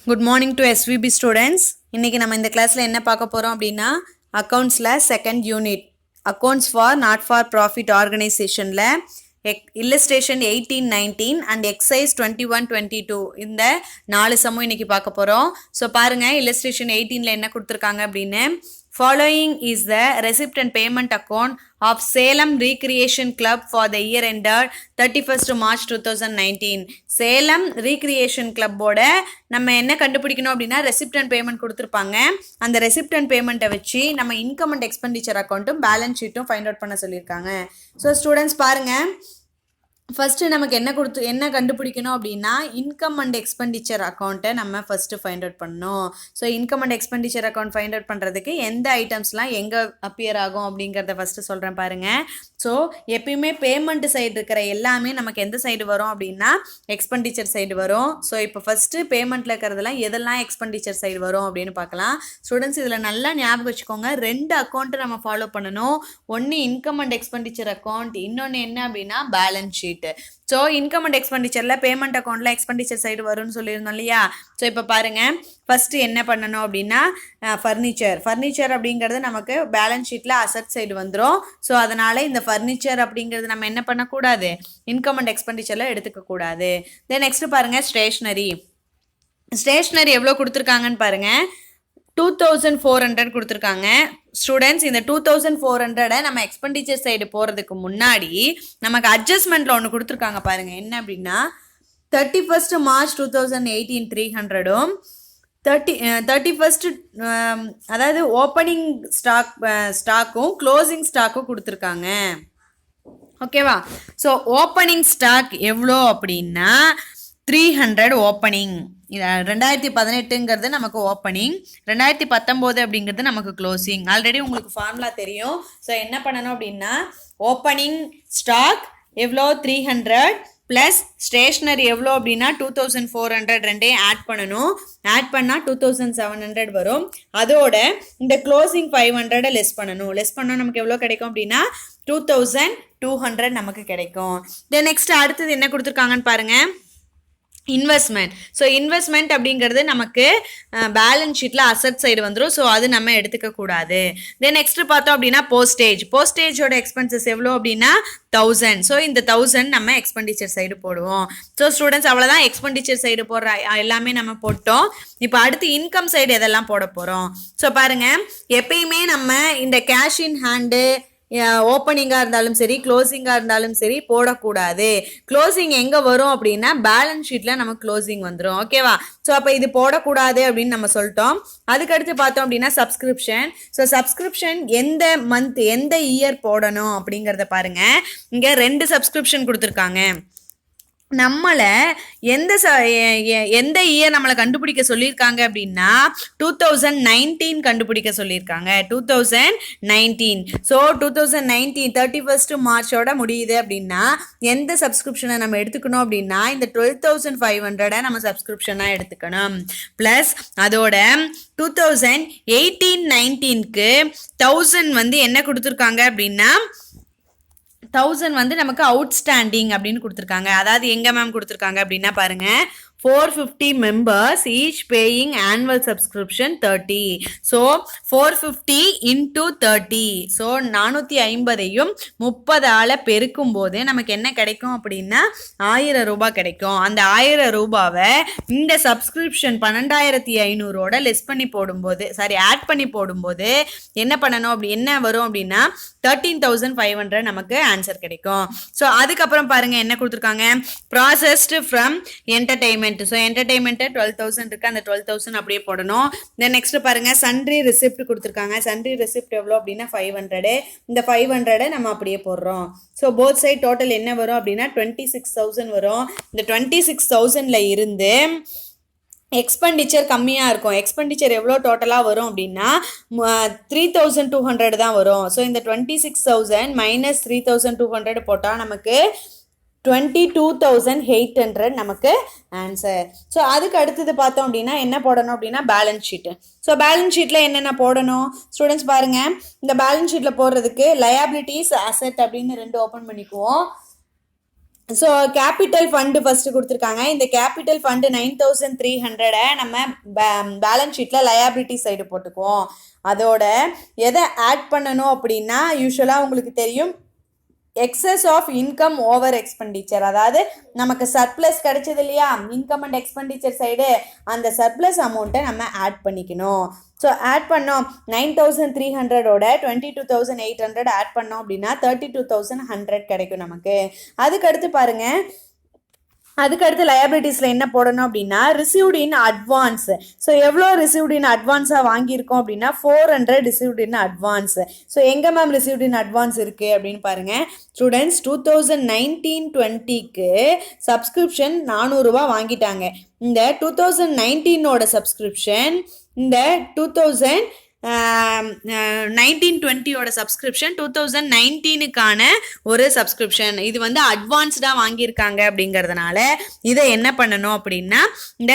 Good morning to SVB students. இன்னைக்கு நம்ம இந்த கிளாஸ்ல என்ன பார்க்க போறோம் அப்படின்னா அக்கவுண்ட்ஸ்ல second unit accounts for not for profit ஆர்கனைசேஷன்ல இல்லஸ்ட்ரேஷன் 18-19 அண்ட் எக்ஸசைஸ் 21-22 இந்த 4 சம்மும் இன்னைக்கு பார்க்க போறோம். ஸோ பாருங்க இல்லஸ்ட்ரேஷன் 18ல என்ன கொடுத்துருக்காங்க அப்படின்னு. Following is the receipt and payment account of Salem Recreation Club for the year ended 31st March 2019. Salem Recreation Club ஓட நம்ம என்ன கண்டுபிடிக்கணும் அப்படின்னா ரெசிப்ட் அண்ட் பேமெண்ட் கொடுத்துருப்பாங்க. அந்த ரெசிப்ட் அண்ட் பேமெண்ட்டை வச்சு நம்ம இன்கம் அண்ட் எக்ஸ்பெண்டிச்சர் அக்கௌண்ட்டும் பேலன்ஸ் ஷீட்டும் ஃபைண்ட் அவுட் பண்ண சொல்லியிருக்காங்க. ஸோ ஸ்டூடெண்ட்ஸ் பாருங்க, ஃபஸ்ட்டு நமக்கு என்ன கண்டுபிடிக்கணும் அப்படின்னா இன்கம் அண்ட் எக்ஸ்பெண்டிச்சர் அக்கௌண்ட்டை நம்ம ஃபஸ்ட்டு ஃபைண்ட் அவுட் பண்ணணும். So income and expenditure account find out பண்ணுறதுக்கு எந்த ஐட்டம்ஸ்லாம் எங்கே அப்பியர் ஆகும் அப்படிங்கிறத ஃபஸ்ட்டு சொல்கிறேன் பாருங்கள். ஸோ எப்பயுமே பேமெண்ட் சைடு இருக்கிற எல்லாமே நமக்கு எந்த சைடு வரும் அப்படின்னா எக்ஸ்பெண்டிச்சர் சைடு வரும். ஸோ இப்போ ஃபஸ்ட்டு பேமெண்ட்டில் இருக்கிறதுலாம் எதெல்லாம் எக்ஸ்பெண்டிச்சர் சைடு வரும் அப்படின்னு பார்க்கலாம். ஸ்டூடெண்ட்ஸ் இதில் நல்லா ஞாபகம் வச்சுக்கோங்க, 2 அக்கௌண்ட்டை நம்ம ஃபாலோ பண்ணணும். ஒன்று இன்கம் அண்ட் எக்ஸ்பெண்டிச்சர் அக்கௌண்ட், இன்னொன்று என்ன அப்படின்னா balance sheet. So income and எக்ஸ்பெண்டிச்சர்ல பேமெண்ட் அக்கௌண்ட்ல எக்ஸ்பெண்டிச்சர் சைடு வரும்னு சொல்லியிருந்தோம் இல்லையா. ஸோ இப்போ பாருங்க, ஃபர்ஸ்ட் என்ன பண்ணணும் அப்படின்னா ஃபர்னிச்சர் அப்படிங்கிறது நமக்கு பேலன்ஸ் ஷீட்ல அசட் சைடு வந்துடும். ஸோ அதனால இந்த ஃபர்னிச்சர் அப்படிங்கிறது நம்ம என்ன பண்ணக்கூடாது, இன்கம் அண்ட் எக்ஸ்பெண்டிச்சர்ல எடுத்துக்க கூடாது. தென் நெக்ஸ்ட் பாருங்க, ஸ்டேஷ்னரி எவ்வளோ கொடுத்துருக்காங்கன்னு பாருங்க. 2400 கொடுத்துருக்காங்க. ஸ்டூடெண்ட்ஸ் இந்த 2400 நம்ம எக்ஸ்பெண்டிச்சர் சைடு போகிறதுக்கு முன்னாடி நமக்கு அட்ஜஸ்ட்மெண்ட்டில் ஒன்று கொடுத்துருக்காங்க பாருங்க. என்ன அப்படின்னா 31st March 2018 300ம் 31st அதாவது ஓப்பனிங் ஸ்டாக்கும் க்ளோசிங் ஸ்டாக்கும் கொடுத்துருக்காங்க. ஓகேவா. ஸோ ஓப்பனிங் ஸ்டாக் எவ்வளோ அப்படின்னா 300 ஓப்பனிங். 2018ங்கிறது நமக்கு ஓப்பனிங், 2019 அப்படிங்கிறது நமக்கு க்ளோசிங். ஆல்ரெடி உங்களுக்கு ஃபார்முலா தெரியும். ஸோ என்ன பண்ணணும் அப்படின்னா ஓப்பனிங் ஸ்டாக் எவ்வளோ 300 ப்ளஸ் ஸ்டேஷ்னரி எவ்வளோ அப்படின்னா 2400 ரெண்டையும் ஆட் பண்ணணும். ஆட் பண்ணால் 2700 வரும். அதோட இந்த க்ளோசிங் 500 லெஸ் பண்ணால் நமக்கு எவ்வளோ கிடைக்கும் அப்படின்னா 2200 நமக்கு கிடைக்கும். தென் நெக்ஸ்ட் அடுத்தது என்ன கொடுத்துருக்காங்கன்னு பாருங்கள், இன்வெஸ்ட்மெண்ட். ஸோ இன்வெஸ்ட்மெண்ட் அப்படிங்கிறது நமக்கு பேலன்ஸ் ஷீட்டில் அசட் சைடு வந்துடும். ஸோ அது நம்ம எடுத்துக்க கூடாது. தென் நெக்ஸ்ட் பார்த்தோம் அப்படின்னா போஸ்டேஜோட எக்ஸ்பென்சஸ் எவ்வளோ அப்படின்னா 1000. ஸோ இந்த 1000 நம்ம எக்ஸ்பெண்டிச்சர் சைடு போடுவோம். ஸோ ஸ்டூடெண்ட்ஸ் அவ்வளோதான், எக்ஸ்பெண்டிச்சர் சைடு போடுற எல்லாமே நம்ம போட்டோம். இப்போ அடுத்து இன்கம் சைடு எதெல்லாம் போட போகிறோம். ஸோ பாருங்கள், எப்பயுமே நம்ம இந்த கேஷ் இன் ஹேண்டு ஓப்பனிங்காக இருந்தாலும் சரி க்ளோசிங்காக இருந்தாலும் சரி போடக்கூடாது. க்ளோசிங் எங்கே வரும் அப்படின்னா பேலன்ஸ் ஷீட்டில் நமக்கு க்ளோசிங் வந்துடும். ஓகேவா. ஸோ அப்போ இது போடக்கூடாது அப்படின்னு நம்ம சொல்லிட்டோம். அதுக்கடுத்து பார்த்தோம் அப்படின்னா சப்ஸ்கிரிப்ஷன். ஸோ சப்ஸ்கிரிப்ஷன் எந்த மந்த் எந்த இயர் போடணும் அப்படிங்கிறத பாருங்க. இங்கே 2 சப்ஸ்கிரிப்ஷன் கொடுத்துருக்காங்க. நம்மளை எந்த இயர் நம்மளை கண்டுபிடிக்க சொல்லியிருக்காங்க அப்படின்னா 2019 கண்டுபிடிக்க சொல்லியிருக்காங்க. 2019. ஸோ 2019 31st March முடியுது அப்படின்னா எந்த சப்ஸ்கிரிப்ஷனை நம்ம எடுத்துக்கணும் அப்படின்னா இந்த 12,500 நம்ம சப்ஸ்கிரிப்ஷனாக எடுத்துக்கணும். ப்ளஸ் அதோட 2018-19க்கு 1000 என்ன கொடுத்துருக்காங்க அப்படின்னா 1000 நமக்கு அவுட்ஸ்டாண்டிங் அப்படின்னு கொடுத்துருக்காங்க. அதாவது எங்க மேம் கொடுத்துருக்காங்க அப்படின்னா பாருங்க, 450 members each paying annual subscription 30. So 450 into 30. So 450ஐயும் 30ஆல பெருக்கும் போது நமக்கு என்ன கிடைக்கும் அப்படின்னா 1000 ரூபாய் கிடைக்கும். அந்த 1000 ரூபாவை இந்த சப்ஸ்கிரிப்ஷன் 12500ஓட லெஸ் பண்ணி போடும்போது ஆட் பண்ணி போடும்போது என்ன பண்ணணும் என்ன வரும் அப்படின்னா 13,500 நமக்கு ஆன்சர் கிடைக்கும். ஸோ அதுக்கப்புறம் பாருங்க என்ன கொடுத்துருக்காங்க, processed from entertainment. So entertainment 12,000 இருக்கு, அந்த 12,000 அப்படியே போடணும். தென் நெக்ஸ்ட் பாருங்க, சன்ட்ரி ரெசிப்ட் கொடுத்துருக்காங்க. சன்ட்ரி ரெசிப்ட் எவ்வளோ அப்படின்னா 500. இந்த 500 நம்ம அப்படியே போடுறோம். ஸோ போத் சைட் டோட்டல் என்ன வரும் அப்படின்னா 26,000 வரும். இந்த 26,000ல இருந்து எக்ஸ்பெண்டிச்சர் கம்மியாக இருக்கும். எக்ஸ்பெண்டிச்சர் எவ்வளோ டோட்டலாக வரும் அப்படின்னா 3,200 தான் வரும். ஸோ இந்த 26,000 மைனஸ் 3,200 போட்டால் நமக்கு 22,800 நமக்கு ஆன்சர். ஸோ அதுக்கு அடுத்தது பார்த்தோம் அப்படின்னா என்ன போடணும் அப்படின்னா பேலன்ஸ் ஷீட்டு. ஸோ பேலன்ஸ் ஷீட்டில் என்னென்ன போடணும் ஸ்டூடெண்ட்ஸ் பாருங்கள். இந்த பேலன்ஸ் ஷீட்டில் போடுறதுக்கு லயபிலிட்டிஸ் அசெட் அப்படின்னு 2 ஓப்பன் பண்ணிக்குவோம். ஸோ கேபிட்டல் ஃபண்டு ஃபஸ்ட்டு கொடுத்துருக்காங்க. இந்த கேபிட்டல் ஃபண்டு 9300 நம்ம பேலன்ஸ் ஷீட்டில் லயபிலிட்டி சைடு போட்டுக்குவோம். அதோட எதை ஆட் பண்ணணும் அப்படின்னா யூஸ்வலாக உங்களுக்கு தெரியும் excess of income over expenditure, அதாவது நமக்கு சர்ப்ளஸ் கிடைச்சது இல்லையா இன்கம் அண்ட் எக்ஸ்பெண்டிச்சர் சைடு, அந்த சர்ப்ளஸ் அமௌண்ட்டை நம்ம ஆட் பண்ணிக்கணும். ஸோ ஆட் பண்ணோம் 9300ஓட 22800 ஆட் பண்ணோம் அப்படின்னா 32100 கிடைக்கும் நமக்கு. அதுக்கடுத்து பாருங்கள், அதுக்கடுத்து லயபிலிட்டிஸில் என்ன போடணும் அப்படின்னா ரிசீவ்டு இன் அட்வான்ஸ். ஸோ எவ்வளோ ரிசீவ்டு இன் அட்வான்ஸாக வாங்கியிருக்கோம் அப்படின்னா 400 ரிசீவ்டு இன் அட்வான்ஸ். ஸோ எங்கே மேம் ரிசீவ்டு இன் அட்வான்ஸ் இருக்குது அப்படின்னு பாருங்கள் ஸ்டூடெண்ட்ஸ். 2019-20க்கு சப்ஸ்கிரிப்ஷன் 400 ரூபா வாங்கிட்டாங்க. இந்த 2019ஓட சப்ஸ்கிரிப்ஷன் இந்த 2019-20ஓட சப்ஸ்கிரிப்ஷன் 2019க்கான ஒரு சப்ஸ்கிரிப்ஷன். இது வந்து அட்வான்ஸ்டாக வாங்கியிருக்காங்க அப்படிங்கிறதுனால இதை என்ன பண்ணணும் அப்படின்னா இந்த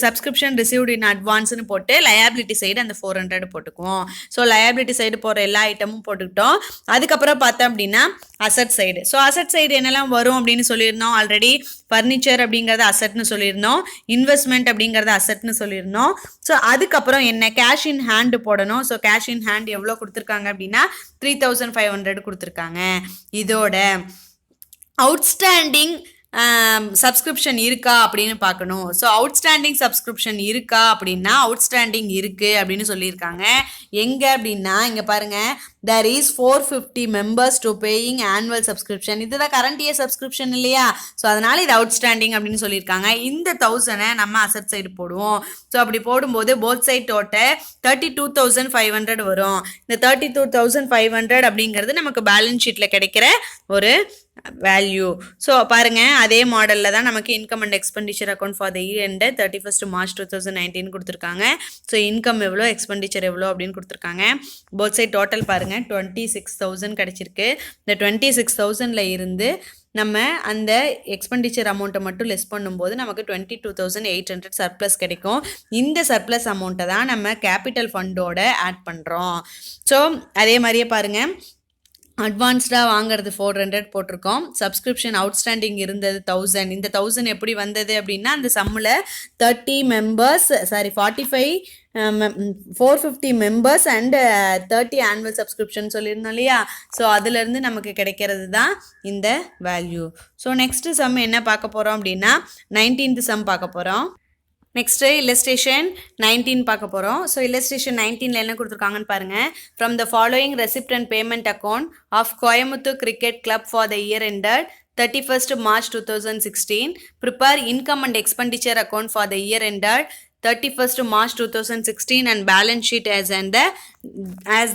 சப்ஸ்கிரிப்ஷன் ரிசீவ்டு இன் அட்வான்ஸ்னு போட்டு லயபிலிட்டி சைடு அந்த 400 போட்டுக்குவோம். ஸோ லயபிலிட்டி சைடு போகிற எல்லா ஐட்டமும் போட்டுக்கிட்டோம். அதுக்கப்புறம் பார்த்தோம் அப்படின்னா asset side. So asset side என்னெல்லாம் வரும் அப்படின்னு சொல்லியிருந்தோம் ஆல்ரெடி. ஃபர்னிச்சர் அப்படிங்கிறது அசட்னு சொல்லியிருந்தோம், இன்வெஸ்ட்மெண்ட் அப்படிங்கிறது அசட்னு சொல்லியிருந்தோம். ஸோ அதுக்கப்புறம் என்ன கேஷ் இன் ஹேண்டு போடணும். ஸோ கேஷ் இன் ஹேண்ட் எவ்வளோ கொடுத்துருக்காங்க அப்படின்னா 3500 கொடுத்துருக்காங்க. இதோட அவுட்ஸ்டாண்டிங் சப்ஸ்கிரிப்ஷன் இருக்கா அப்படின்னு பார்க்கணும். ஸோ அவுட்ஸ்டாண்டிங் சப்ஸ்கிரிப்ஷன் இருக்கா அப்படின்னா அவுட்ஸ்டாண்டிங் இருக்குது அப்படின்னு சொல்லியிருக்காங்க. எங்கே அப்படின்னா இங்கே பாருங்கள், there is 450 members to paying annual subscription. இதுதான் கரண்ட் இயர் சப்ஸ்கிரிப்ஷன் இல்லையா, ஸோ அதனால் இது அவுட்ஸ்டாண்டிங் அப்படின்னு சொல்லியிருக்காங்க. இந்த 1000 நம்ம அசட் சைடு போடுவோம். ஸோ அப்படி போடும்போது போத் சைட் டோட்டல் 32,500 வரும். இந்த 32,500 அப்படிங்கிறது நமக்கு பேலன்ஸ் ஷீட்டில் கிடைக்கிற ஒரு வேல்யூ. ஸோ பாருங்கள், அதே மாடலில் தான் நமக்கு income and expenditure account for the year end 31 March 2019 கொடுத்துருக்காங்க. ஸோ இன்கம் எவ்வளோ, எக்ஸ்பெண்டிச்சர் எவ்வளோ அப்படின்னு கொடுத்துருக்காங்க. போத் சைட் டோட்டல் பாருங்கள் 26,000 கிடச்சிருக்கு. இந்த 26,000ல் இருந்து நம்ம அந்த எக்ஸ்பெண்டிச்சர் அமௌண்ட்டை மட்டும் லெஸ் பண்ணும்போது நமக்கு 22,800 சர்ப்ளஸ் கிடைக்கும். இந்த சர்ப்ளஸ் அமௌண்ட்டை தான் நம்ம கேபிட்டல் ஃபண்டோட ஆட் பண்ணுறோம். ஸோ அதே மாதிரியே பாருங்கள், அட்வான்ஸ்டாக வாங்கிறது 400 போட்டிருக்கோம். சப்ஸ்கிரிப்ஷன் அவுட்ஸ்டாண்டிங் இருந்தது 1000. இந்த 1000 எப்படி வந்தது அப்படின்னா அந்த சம்மில் 450 மெம்பர்ஸ் அண்ட் 30 ஆனுவல் சப்ஸ்கிரிப்ஷன் சொல்லியிருந்தோம் இல்லையா. ஸோ அதுலேருந்து நமக்கு கிடைக்கிறது தான் இந்த வேல்யூ. ஸோ நெக்ஸ்ட்டு சம் என்ன பார்க்க போகிறோம் அப்படின்னா 19th சம் பார்க்க போகிறோம். நெக்ஸ்ட்டு இல்லஸ்ட்ரேஷன் 19 பார்க்க போகிறோம். ஸோ இல்லஸ்ட்ரேஷன் 19ல் என்ன கொடுத்துருக்காங்கன்னு பாருங்கள். From the following receipt and payment account of Coimbatore cricket club for the year ended 31st March 2016 prepare income and expenditure account for the year ended 31st March 2016 and balance sheet as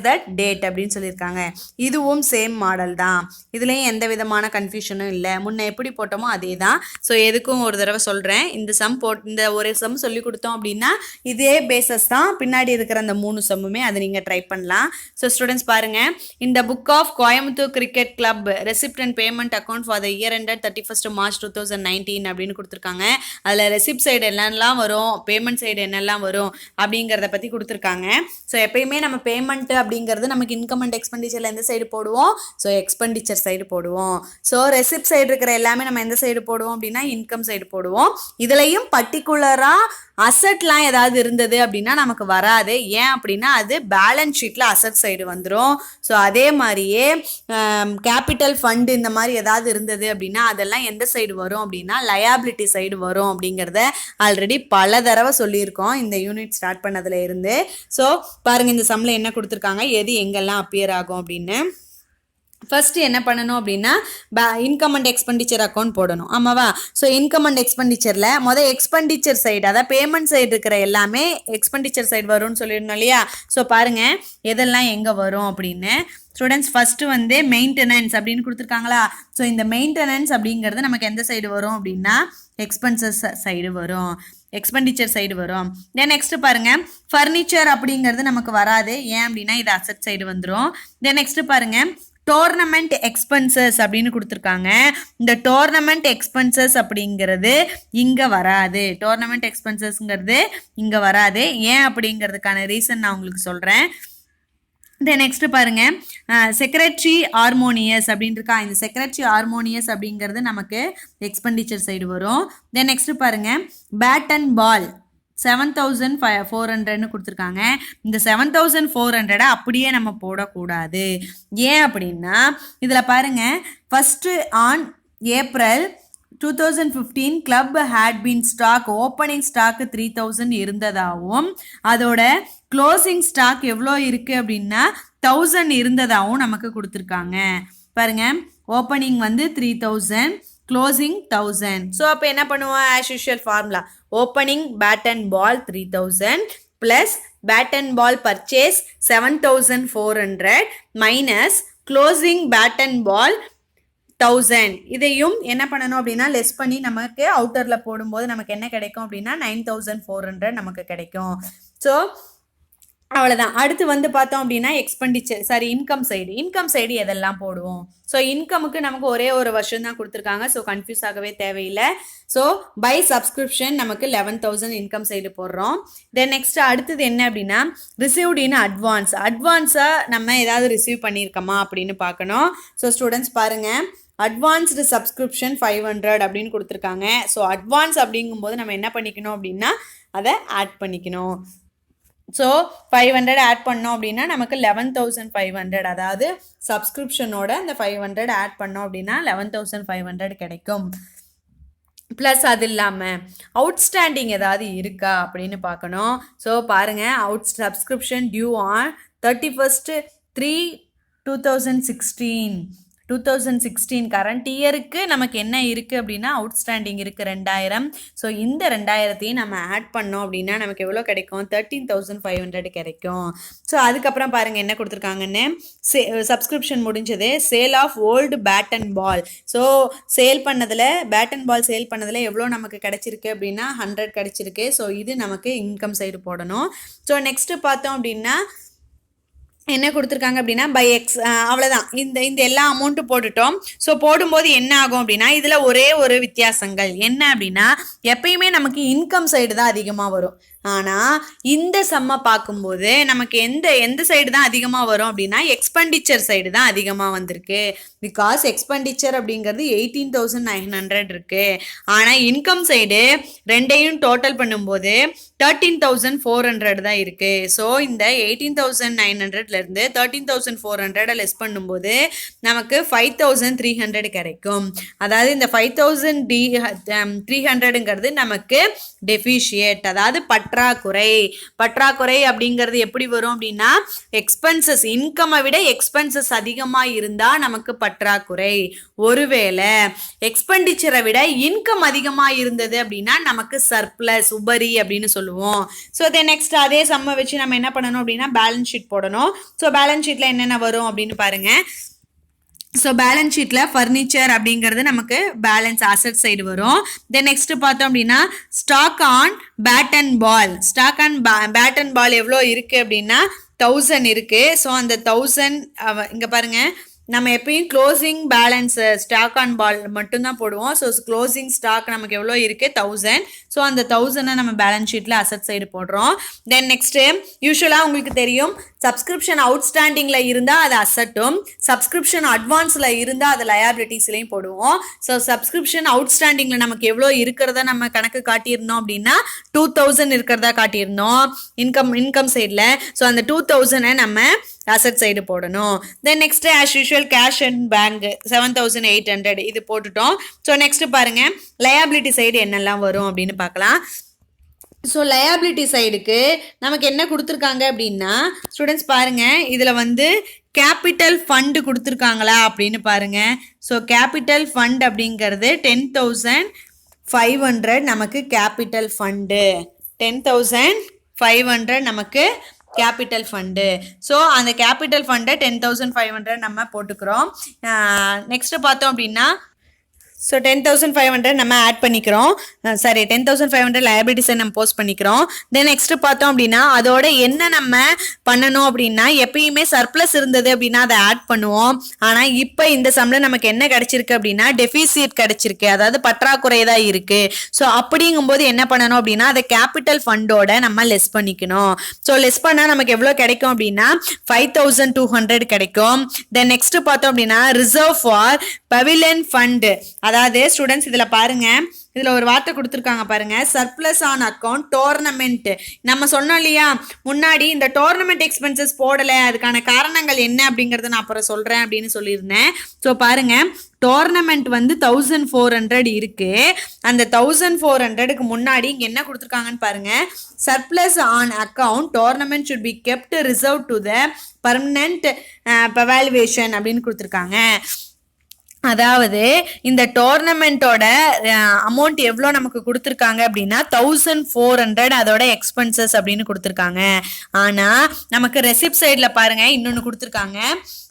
that date அப்படின்னு சொல்லியிருக்காங்க. இதுவும் same model தான், இதுலேயும் எந்த விதமான கன்ஃபியூஷனும் இல்லை. முன்ன எப்படி போட்டோமோ அதே தான். ஸோ எதுக்கும் ஒரு தடவை சொல்கிறேன், இந்த ஒரு சம் சொல்லி கொடுத்தோம் அப்படின்னா இதே பேசஸ் தான் பின்னாடி இருக்கிற அந்த 3 சம்முமே, அதை நீங்கள் ட்ரை பண்ணலாம். ஸோ ஸ்டூடெண்ட்ஸ் பாருங்கள், இந்த book of Coimbatore cricket club receipt and payment account for the year ended 31st March 2019 அப்படின்னு கொடுத்துருக்காங்க. அதில் ரெசிப்ட் சைடு என்னெல்லாம் வரும், பேமெண்ட் சைடு என்னெல்லாம் வரும் அப்படிங்கிறத பற்றி கொடுத்துருக்காங்க. ஸோ எப்பயுமே நம்ம பேமெண்ட் அப்படிங்கிறது நமக்கு இன்கம் அண்ட் எக்ஸ்பெண்டிச்சரில் எந்த சைடு போடுவோம், ஸோ எக்ஸ்பெண்டிச்சர் சைடு போடுவோம். ஸோ ரெசிப்ட் சைடு இருக்கிற எல்லாமே நம்ம எந்த சைடு போடுவோம் அப்படின்னா இன்கம் சைடு போடுவோம். இதுலையும் பர்டிகுலராக அசட்லாம் ஏதாவது இருந்தது அப்படின்னா நமக்கு வராது. ஏன் அப்படின்னா அது பேலன்ஸ் ஷீட்டில் அசட் சைடு வந்துடும். ஸோ அதே மாதிரியே கேபிட்டல் ஃபண்டு இந்த மாதிரி ஏதாவது இருந்தது அப்படின்னா அதெல்லாம் எந்த சைடு வரும் அப்படின்னா லயாபிலிட்டி சைடு வரும் அப்படிங்கிறத ஆல்ரெடி பல தடவை சொல்லியிருக்கோம் இந்த யூனிட் ஸ்டார்ட் பண்ணதுல இருந்து. ஸோ பாருங்கள், இந்த சம்மில் என்ன கொடுத்துருக்காங்க, எது எங்கெல்லாம் அப்பியர் ஆகும் அப்படின்னு. ஃபஸ்ட்டு என்ன பண்ணணும் அப்படின்னா இன்கம் அண்ட் எக்ஸ்பெண்டிச்சர் அக்கௌண்ட் போடணும், ஆமாவா. ஸோ இன்கம் அண்ட் எக்ஸ்பெண்டிச்சரில் மொதல் எக்ஸ்பெண்டிச்சர் சைடு, அதாவது பேமெண்ட் சைடு இருக்கிற எல்லாமே எக்ஸ்பெண்டிச்சர் சைடு வரும்னு சொல்லியிருந்தோம் இல்லையா. ஸோ பாருங்கள் எதெல்லாம் எங்கே வரும் அப்படின்னு. ஸ்டூடெண்ட்ஸ் ஃபஸ்ட்டு வந்து மெயின்டெனன்ஸ் அப்படின்னு கொடுத்துருக்காங்களா. ஸோ இந்த மெயின்டெனன்ஸ் அப்படிங்கிறது நமக்கு எந்த சைடு வரும் அப்படின்னா எக்ஸ்பென்சஸ் சைடு வரும், எக்ஸ்பெண்டிச்சர் சைடு வரும். தென் நெக்ஸ்ட்டு பாருங்கள், ஃபர்னிச்சர் அப்படிங்கிறது நமக்கு வராது. ஏன் அப்படின்னா இது அசட் சைடு வந்துடும். தென் நெக்ஸ்ட்டு பாருங்கள், டோர்னமெண்ட் எக்ஸ்பென்சஸ் அப்படின்னு கொடுத்துருக்காங்க. இந்த டோர்னமெண்ட் எக்ஸ்பென்சஸ் அப்படிங்கிறது இங்கே வராது, டோர்னமெண்ட் எக்ஸ்பென்சஸ்ங்கிறது இங்கே வராது. ஏன் அப்படிங்கிறதுக்கான ரீசன் நான் உங்களுக்கு சொல்கிறேன். தென் நெக்ஸ்ட் பாருங்க செக்ரட்டரி ஹார்மோனியஸ் அப்படின்னு இருக்கா. இந்த செக்ரட்டரி ஹார்மோனியஸ் அப்படிங்கிறது நமக்கு எக்ஸ்பெண்டிச்சர் சைடு வரும். தென் நெக்ஸ்ட் பாருங்க பேட் அண்ட் பால் 7400 கொடுத்துருக்காங்க. இந்த 7400 அப்படியே நம்ம போடக்கூடாது. ஏன் அப்படின்னா இதில் பாருங்க first on April 2015 club had been stock opening stock 3000 இருந்ததாகவும் அதோட க்ளோசிங் ஸ்டாக் எவ்வளோ இருக்குது அப்படின்னா 1000 இருந்ததாகவும் நமக்கு கொடுத்துருக்காங்க. பாருங்க ஓப்பனிங் வந்து 3000 க்ளோசிங் 1000. ஸோ அப்போ என்ன பண்ணுவோம் as usual formula opening bat and ball 3000 plus bat and ball purchase 7400 minus closing bat and ball 1000. இதையும் என்ன பண்ணணும் அப்படின்னா லெஸ் பண்ணி நமக்கு அவுட்டரில் போடும்போது நமக்கு என்ன கிடைக்கும் அப்படின்னா 9400 நமக்கு கிடைக்கும். ஸோ அவ்வளோதான். அடுத்து வந்து பார்த்தோம் அப்படின்னா எக்ஸ்பெண்டிச்சர் இன்கம் சைடு எதெல்லாம் போடுவோம். ஸோ இன்கமுக்கு நமக்கு ஒரே ஒரு வருஷம் தான் கொடுத்துருக்காங்க. ஸோ கன்ஃபியூஸ் ஆகவே தேவையில்லை. ஸோ பை சப்ஸ்கிரிப்ஷன் நமக்கு 11000 இன்கம் சைடு போடுறோம். தென் நெக்ஸ்ட் அடுத்தது என்ன அப்படின்னா ரிசீவ்டு இன் அட்வான்ஸாக நம்ம ஏதாவது ரிசீவ் பண்ணியிருக்கோமா அப்படின்னு பார்க்கணும். ஸோ ஸ்டூடெண்ட்ஸ் பாருங்கள் அட்வான்ஸ்டு சப்ஸ்கிரிப்ஷன் 500 அப்படின்னு கொடுத்துருக்காங்க. ஸோ அட்வான்ஸ் அப்படிங்கும்போது நம்ம என்ன பண்ணிக்கணும் அப்படின்னா அதை ஆட் பண்ணிக்கணும். ஸோ 500 ஆட் பண்ணோம் அப்படின்னா நமக்கு 11500, அதாவது சப்ஸ்கிரிப்ஷனோட அந்த 500 ஆட் பண்ணோம் அப்படின்னா 11500 கிடைக்கும். ப்ளஸ் அது இல்லாமல் அவுட்ஸ்டாண்டிங் ஏதாவது இருக்கா அப்படின்னு பார்க்கணும். ஸோ பாருங்கள் subscription due on 31st 3/2016 current இயருக்கு நமக்கு என்ன இருக்குது அப்படின்னா அவுட்ஸ்டாண்டிங் இருக்குது 2000. ஸோ இந்த 2000ஐயும் நம்ம ஆட் பண்ணோம் அப்படின்னா நமக்கு எவ்வளோ கிடைக்கும் 13500 கிடைக்கும். ஸோ அதுக்கப்புறம் பாருங்கள் என்ன கொடுத்துருக்காங்கன்னு சப்ஸ்கிரிப்ஷன் முடிஞ்சது sale of old bat and ball. So bat and ball sale பண்ணதில் எவ்வளோ நமக்கு கிடைச்சிருக்கு அப்படின்னா 100 கிடைச்சிருக்கு. ஸோ இது நமக்கு இன்கம் சைடு போடணும். ஸோ நெக்ஸ்ட்டு பார்த்தோம் அப்படின்னா என்ன கொடுத்துருக்காங்க அப்படின்னா பை அவ்வளோதான். இந்த எல்லா அமௌண்ட்டும் போட்டுட்டோம். ஸோ போடும்போது என்ன ஆகும் அப்படின்னா இதில் ஒரே ஒரு வித்தியாசங்கள் என்ன அப்படின்னா எப்பயுமே நமக்கு இன்கம் சைடு தான் அதிகமாக வரும். ஆனால் இந்த சம்மை பார்க்கும்போது நமக்கு எந்த சைடு தான் அதிகமாக வரும் அப்படின்னா எக்ஸ்பெண்டிச்சர் சைடு தான் அதிகமாக வந்திருக்கு. பிகாஸ் எக்ஸ்பெண்டிச்சர் அப்படிங்கிறது 18900 இருக்குது. ஆனால் இன்கம் சைடு ரெண்டையும் டோட்டல் பண்ணும்போது 13400 தான் இருக்குது. ஸோ இந்த 18900லேருந்து 13400 லெஸ் பண்ணும்போது நமக்கு 5300 கிடைக்கும். அதாவது இந்த 5300ங்கிறது நமக்கு டெஃபிஷியேட், அதாவது பற்றாக்குறை அப்படிங்கிறது எப்படி வரும் அப்படின்னா எக்ஸ்பென்சஸ் இன்கம்மை விட எக்ஸ்பென்சஸ் அதிகமாக இருந்தால் நமக்கு பற்றாக்குறை. ஒருவேளை எக்ஸ்பெண்டிச்சரை விட இன்கம் அதிகமாக இருந்தது அப்படின்னா நமக்கு சர்ப்ளஸ் உபரி அப்படின்னு சொல்லுவோம். ஸோ தென் நெக்ஸ்ட் அதே சம்மை வச்சு நம்ம என்ன பண்ணணும் அப்படின்னா பேலன்ஸ் ஷீட் போடணும். ஸோ பேலன்ஸ் ஷீட்டில் என்னென்ன வரும் அப்படின்னு பாருங்கள். ஸோ பேலன்ஸ் ஷீட்டில் ஃபர்னிச்சர் அப்படிங்கிறது நமக்கு பேலன்ஸ் அசட் சைடு வரும். தென் நெக்ஸ்ட் பார்த்தோம் அப்படின்னா ஸ்டாக் ஆன் பேட் அண்ட் பால் எவ்வளோ இருக்குது அப்படின்னா 1000 இருக்குது. ஸோ அந்த 1000 இங்கே பாருங்கள் நம்ம எப்பயும் closing balance stock on ball மட்டும்தான் போடுவோம். ஸோ க்ளோசிங் ஸ்டாக் நமக்கு எவ்வளோ இருக்குது 1000. ஸோ அந்த 1000 நம்ம பேலன்ஸ் ஷீட்டில் அசட் சைடு போடுறோம். தென் நெக்ஸ்ட்டு யூஸ்வலாக உங்களுக்கு தெரியும் சப்ஸ்கிரிப்ஷன் அவுட்ஸ்டாண்டிங்கில் இருந்தால் அது அசட்டும், சப்ஸ்கிரிப்ஷன் அட்வான்ஸில் இருந்தால் அது லயபிலிட்டிஸ்லையும் போடுவோம். ஸோ சப்ஸ்கிரிப்ஷன் அவுட்ஸ்டாண்டிங்கில் நமக்கு எவ்வளோ இருக்கிறத நம்ம கணக்கு காட்டியிருந்தோம் அப்படின்னா 2000 இருக்கிறதா காட்டியிருந்தோம் இன்கம் சைடில். ஸோ அந்த 2000 நம்ம அசட் சைடு போடணும். Then next as usual cash and bank 7800 இது போட்டுட்டோம். ஸோ நெக்ஸ்ட் பாருங்கள் லயபிலிட்டி சைடு என்னெல்லாம் வரும் அப்படின்னு பார்க்கலாம். ஸோ லயபிலிட்டி சைடுக்கு நமக்கு என்ன கொடுத்துருக்காங்க அப்படின்னா ஸ்டூடெண்ட்ஸ் பாருங்கள் இதில் வந்து கேபிட்டல் ஃபண்டு கொடுத்துருக்காங்களா அப்படின்னு பாருங்கள். ஸோ கேபிட்டல் ஃபண்ட் அப்படிங்கிறது 10500 நமக்கு கேபிட்டல் ஃபண்டு 10500 நமக்கு கேபிட்டல் ஃபண்டு. ஸோ அந்த கேபிட்டல் ஃபண்டை 10500 நம்ம போட்டுக்கிறோம். நெக்ஸ்ட்டு பார்த்தோம் அப்படின்னா ஸோ 10,500 நம்ம ஆட் பண்ணிக்கிறோம். சாரி 10,500 liabilities நம்ம போஸ்ட் பண்ணிக்கிறோம். தென் நெக்ஸ்ட் பார்த்தோம் அப்படின்னா அதோட என்ன நம்ம பண்ணணும் அப்படின்னா எப்பயுமே சர்ப்ளஸ் இருந்தது அப்படின்னா அதை ஆட் பண்ணுவோம். ஆனால் இப்போ இந்த சம்ல நமக்கு என்ன கிடைச்சிருக்கு அப்படின்னா டெபிசிட் கிடைச்சிருக்கு, அதாவது பற்றாக்குறை தான் இருக்கு. ஸோ அப்படிங்கும்போது என்ன பண்ணணும் அப்படின்னா அதை கேபிட்டல் ஃபண்டோட நம்ம லெஸ் பண்ணிக்கணும். ஸோ லெஸ் பண்ணால் நமக்கு எவ்வளோ கிடைக்கும் அப்படின்னா 5,200 கிடைக்கும். தென் நெக்ஸ்ட் பார்த்தோம் அப்படின்னா ரிசர்வ் ஃபார் பவிலியன் ஃபண்ட், அதாவது ஸ்டூடெண்ட்ஸ் இதில் பாருங்க, இதில் ஒரு வார்த்தை கொடுத்துருக்காங்க பாருங்க, சர்ப்ளஸ் ஆன் அக்கௌண்ட் டோர்னமெண்ட். நம்ம சொன்னோம் இல்லையா முன்னாடி இந்த டோர்னமெண்ட் எக்ஸ்பென்சஸ் போடலை, அதுக்கான காரணங்கள் என்ன அப்படிங்கிறத நான் அப்புறம் சொல்கிறேன் அப்படின்னு சொல்லியிருந்தேன். ஸோ பாருங்க டோர்னமெண்ட் வந்து 1,400 இருக்கு. அந்த 1,400க்கு முன்னாடி இங்கே என்ன கொடுத்துருக்காங்கன்னு பாருங்க, surplus on account tournament should be kept reserve to the permanent pavilion அப்படின்னு கொடுத்துருக்காங்க. அதாவது இந்த டோர்னமெண்ட்டோட அமௌண்ட் எவ்வளோ நமக்கு கொடுத்துருக்காங்க அப்படின்னா 1,400 அதோட எக்ஸ்பென்சஸ் அப்படின்னு கொடுத்துருக்காங்க. ஆனால் நமக்கு ரெசிப்ட் சைடில் பாருங்க இன்னொன்று கொடுத்துருக்காங்க,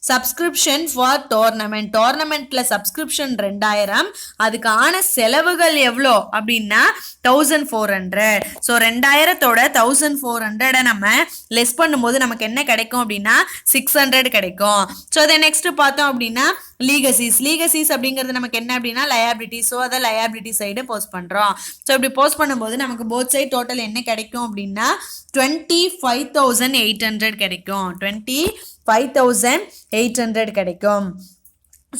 சப்ஸ்கிரிப்ஷன் ஃபார் டோர்னமெண்ட். டோர்னமெண்ட்ல சப்ஸ்கிரிப்ஷன் 2,000, அதுக்கான செலவுகள் எவ்வளோ அப்படின்னா 1,400. ஸோ 2,000தோட 1,400 நம்ம லெஸ் பண்ணும்போது நமக்கு என்ன கிடைக்கும் அப்படின்னா 600 கிடைக்கும். ஸோ அதை நெக்ஸ்ட் பார்த்தோம் அப்படின்னா லீகசிஸ் அப்படிங்கிறது நமக்கு என்ன அப்படின்னா லயபிலிட்டி. ஸோ அதை லயபிலிட்டி சைடு போஸ்ட் பண்ணுறோம். ஸோ இப்படி போஸ்ட் பண்ணும்போது நமக்கு போத் சைடு டோட்டல் என்ன கிடைக்கும் அப்படின்னா 25,800 கிடைக்கும். 25,800 கிடைக்கும்.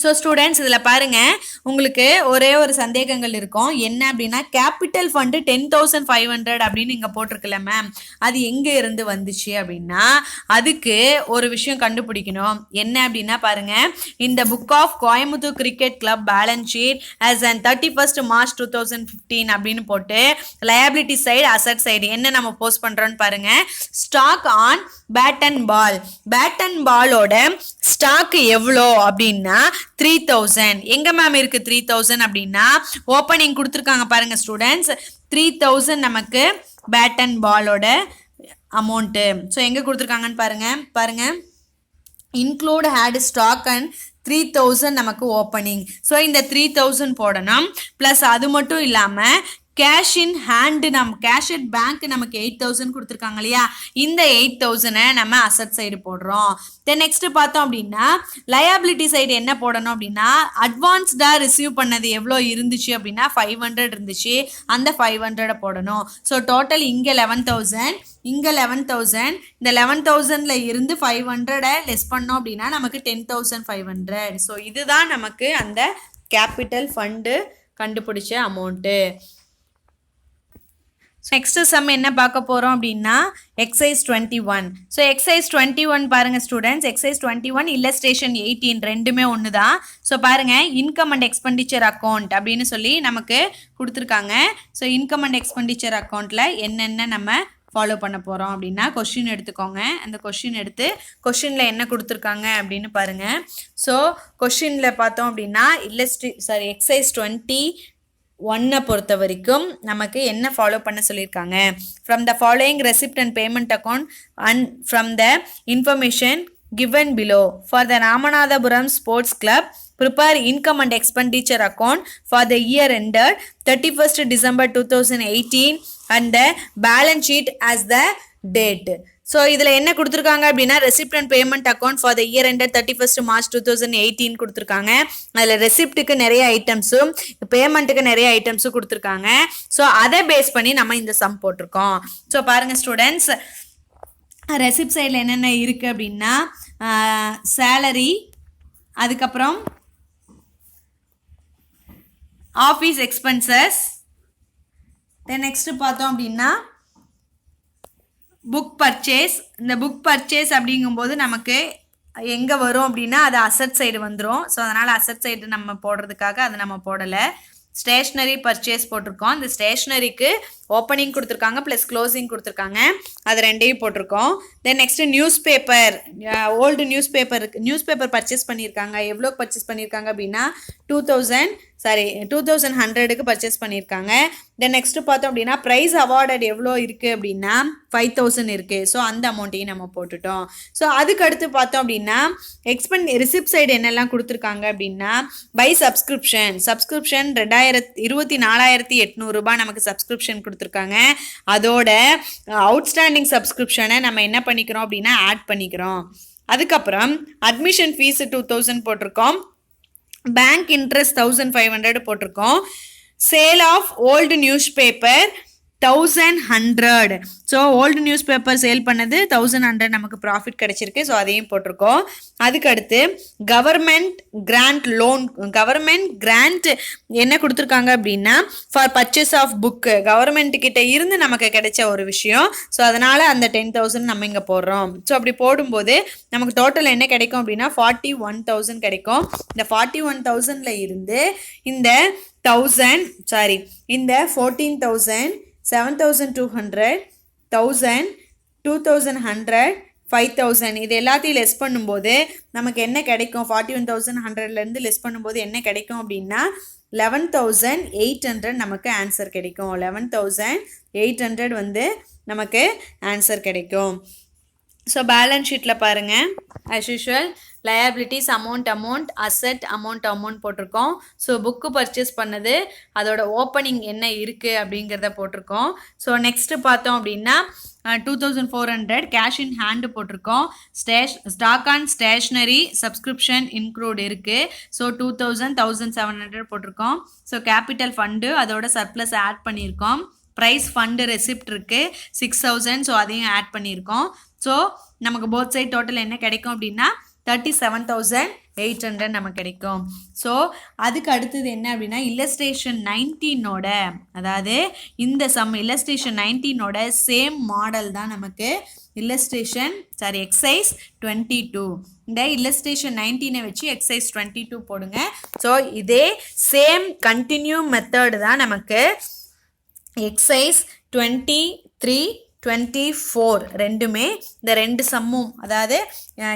ஸோ ஸ்டூடெண்ட்ஸ் இதில் பாருங்கள் உங்களுக்கு ஒரே ஒரு சந்தேகங்கள் இருக்கும், என்ன அப்படின்னா கேபிட்டல் ஃபண்டு 10,500 அப்படின்னு இங்கே போட்டிருக்குல்ல மேம், அது எங்கே இருந்து வந்துச்சு அப்படின்னா அதுக்கு ஒரு விஷயம் கண்டுபிடிக்கணும். என்ன அப்படின்னா பாருங்கள், இந்த book of Coimbatore cricket club balance sheet as and 31st March 2015 அப்படின்னு போட்டு லயபிலிட்டி சைடு அசட் சைடு என்ன நம்ம போஸ்ட் பண்ணுறோன்னு பாருங்கள், stock on bat and ball. Bat and பாலோட ஸ்டாக் எவ்வளோ அப்படின்னா 3,000. எங்க மேம் இருக்கு 3,000 அப்படின்னா ஓப்பனிங் கொடுத்துருக்காங்க பாருங்க ஸ்டூடெண்ட்ஸ், 3,000 நமக்கு பேட் அண்ட் பாலோட அமௌண்ட்டு. ஸோ எங்கே கொடுத்துருக்காங்கன்னு பாருங்க இன்க்ளூட் ஹேட் ஸ்டாக் அண்ட் 3,000 நமக்கு ஓப்பனிங். ஸோ இந்த 3,000 போடணும். ப்ளஸ் அது மட்டும் இல்லாமல் cash in hand cash at bank நமக்கு 8,000 கொடுத்துருக்காங்க இல்லையா, இந்த 8,000 நம்ம அசட் சைடு போடுறோம். தென் நெக்ஸ்ட் பார்த்தோம் அப்படின்னா லயபிலிட்டி சைடு என்ன போடணும் அப்படின்னா அட்வான்ஸ்டாக ரிசீவ் பண்ணது எவ்வளோ இருந்துச்சு அப்படின்னா 500 இருந்துச்சு, அந்த 500 போடணும். ஸோ டோட்டல் இங்கே 11,000, இங்கே 11,000, இந்த 11,000ல இருந்து 500 லெஸ் பண்ணோம் அப்படின்னா நமக்கு 10,500. ஸோ இதுதான் நமக்கு அந்த கேபிட்டல் ஃபண்டு கண்டுபிடிச்ச அமௌண்ட்டு. நெக்ஸ்ட் சம் என்ன பார்க்க போகிறோம் அப்படின்னா எக்ஸைஸ் 21. ஸோ எக்ஸைஸ் 21 பாருங்கள் ஸ்டூடெண்ட்ஸ், எக்ஸைஸ் 21 இல்லஸ்ட்ரேஷன் 18 ரெண்டுமே ஒன்று தான். ஸோ பாருங்கள் இன்கம் அண்ட் எக்ஸ்பெண்டிச்சர் அக்கௌண்ட் அப்படின்னு சொல்லி நமக்கு கொடுத்துருக்காங்க. ஸோ இன்கம் அண்ட் எக்ஸ்பெண்டிச்சர் அக்கௌண்ட்டில் என்னென்ன நம்ம ஃபாலோ பண்ண போகிறோம் அப்படின்னா கொஷின் எடுத்துக்கோங்க. அந்த கொஷின் எடுத்து கொஷினில் என்ன கொடுத்துருக்காங்க அப்படின்னு பாருங்கள். ஸோ கொஷினில் பார்த்தோம் அப்படின்னா எக்ஸைஸ் 21 பொறுத்த வரைக்கும் நமக்கு என்ன ஃபாலோ பண்ண சொல்லியிருக்காங்க, from the following receipt and payment account and from the information given below for the Ramanathapuram Sports Club prepare income and expenditure account for the year ended 31st December 2018 and the balance sheet as the date. So இதில் என்ன கொடுத்துருக்காங்க அப்படின்னா receipt and payment account for the year ended 31st March 2018 கொடுத்துருக்காங்க. அதில் ரெசிப்ட்டுக்கு நிறைய ஐட்டம்ஸும் பேமெண்ட்டுக்கு நிறைய ஐட்டம்ஸும் கொடுத்துருக்காங்க. So அதை பேஸ் பண்ணி நம்ம இந்த சம் போட்டிருக்கோம். ஸோ பாருங்கள் ஸ்டூடெண்ட்ஸ், ரெசிப்ட் சைடில் என்னென்ன இருக்குது அப்படின்னா சேலரி, அதுக்கப்புறம் ஆஃபீஸ் எக்ஸ்பென்சஸ், தென் நெக்ஸ்ட்டு பார்த்தோம் அப்படின்னா புக் பர்ச்சேஸ். இந்த புக் பர்ச்சேஸ் அப்படிங்கும்போது நமக்கு எங்கே வரும் அப்படின்னா அது அசட் சைடு வந்துடும். ஸோ அதனால் அசட் சைடு நம்ம போடுறதுக்காக அதை நம்ம போடலை. ஸ்டேஷ்னரி பர்ச்சேஸ் போட்டிருக்கோம். இந்த ஸ்டேஷ்னரிக்கு ஓப்பனிங் கொடுத்துருக்காங்க ப்ளஸ் க்ளோசிங் கொடுத்துருக்காங்க, அது ரெண்டையும் போட்டிருக்கோம். Then next news paper, old news paper purchase பண்ணியிருக்காங்க. எவ்வளோ பர்ச்சேஸ் பண்ணியிருக்காங்க அப்படின்னா 2,000 சாரி 2100க்கு பர்ச்சேஸ் பண்ணியிருக்காங்க. தென் நெக்ஸ்ட் பார்த்தோம் அப்படின்னா ப்ரைஸ் அவார்டட் எவ்வளோ இருக்குது அப்படின்னா 5000 இருக்குது. ஸோ அந்த அமௌண்ட்டையும் நம்ம போட்டுட்டோம். ஸோ அதுக்கு அடுத்து பார்த்தோம் அப்படின்னா ரிசிப்ட் சைடு என்னெல்லாம் கொடுத்துருக்காங்க அப்படின்னா பை சப்ஸ்கிரிப்ஷன் 24,800 ரூபாய் நமக்கு சப்ஸ்கிரிப்ஷன் கொடுத்துருக்காங்க. அதோட அவுட்ஸ்டாண்டிங் சப்ஸ்கிரிப்ஷனை நம்ம என்ன பண்ணிக்கிறோம் அப்படின்னா ஆட் பண்ணிக்கிறோம். அதுக்கப்புறம் அட்மிஷன் ஃபீஸ் 2000 போட்டிருக்கோம். பேங்க் இன்ட்ரெஸ்ட் 1500 போட்டிருக்கோம். Sale of old newspaper 1100. So old newspaper sale பண்ணது 1100 நமக்கு ப்ராஃபிட் கிடைச்சிருக்கு. ஸோ அதையும் போட்டிருக்கோம். அதுக்கடுத்து கவர்மெண்ட் கிராண்ட் என்ன கொடுத்துருக்காங்க அப்படின்னா for purchase of book government கிட்ட இருந்து நமக்கு கிடைச்ச ஒரு விஷயம். ஸோ அதனால அந்த 10,000 நம்ம இங்கே போடுறோம். ஸோ அப்படி போடும்போது நமக்கு டோட்டல் என்ன கிடைக்கும் அப்படின்னா 41,000 கிடைக்கும். இந்த 41,000ல இருந்து இந்த 14,000 7,200 1,000 2,100 5,000 இது எல்லாத்தையும் லெஸ் பண்ணும்போது நமக்கு என்ன கிடைக்கும்? 41,100லேருந்து லெஸ் பண்ணும்போது என்ன கிடைக்கும் அப்படின்னா 11,800 நமக்கு ஆன்சர் கிடைக்கும். 11,800 வந்து நமக்கு ஆன்சர் கிடைக்கும். ஸோ பேலன்ஸ் ஷீட்டில் பாருங்கள், as usual liabilities amount asset amount போட்டிருக்கோம். ஸோ புக்கு பர்ச்சேஸ் பண்ணது அதோட ஓப்பனிங் என்ன இருக்குது அப்படிங்கிறத போட்டிருக்கோம். ஸோ நெக்ஸ்ட்டு பார்த்தோம் அப்படின்னா 2,400 கேஷ் இன் ஹேண்டு போட்டிருக்கோம். Stock and stationery subscription include இருக்குது. ஸோ 2,000 1,700 போட்டிருக்கோம். ஸோ கேபிட்டல் ஃபண்டு அதோட சர்ப்ளஸ் ஆட் பண்ணியிருக்கோம். ப்ரைஸ் ஃபண்டு ரெசிப்ட் இருக்குது 6,000. ஸோ அதையும் ஆட் பண்ணியிருக்கோம். ஸோ நமக்கு போத் சைட் டோட்டல் என்ன கிடைக்கும் அப்படின்னா 37,800 நமக்கு கிடைக்கும். ஸோ அதுக்கு அடுத்தது என்ன அப்படின்னா இல்லஸ்ட்ரேஷன் 19ஓட அதாவது இந்த இல்லஸ்ட்ரேஷன் 19ஓட சேம் மாடல் தான் நமக்கு எக்ஸைஸ் 22. இந்த இல்லஸ்ட்ரேஷன் 19 வச்சு எக்ஸைஸ் 22 போடுங்க. ஸோ இதே சேம் கண்டினியூ மெத்தட் தான் நமக்கு எக்ஸைஸ் 23 24 ரெண்டுமே இந்த ரெண்டு சம்மும் அதாவது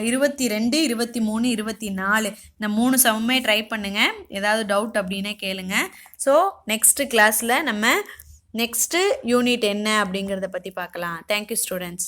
22 23 24 இந்த 3 சம்முமே ட்ரை பண்ணுங்கள். ஏதாவது டவுட் அப்படின்னே கேளுங்க. ஸோ நெக்ஸ்ட்டு கிளாஸில் நம்ம நெக்ஸ்ட்டு யூனிட் என்ன அப்படிங்கிறத பற்றி பார்க்கலாம். Thank you students.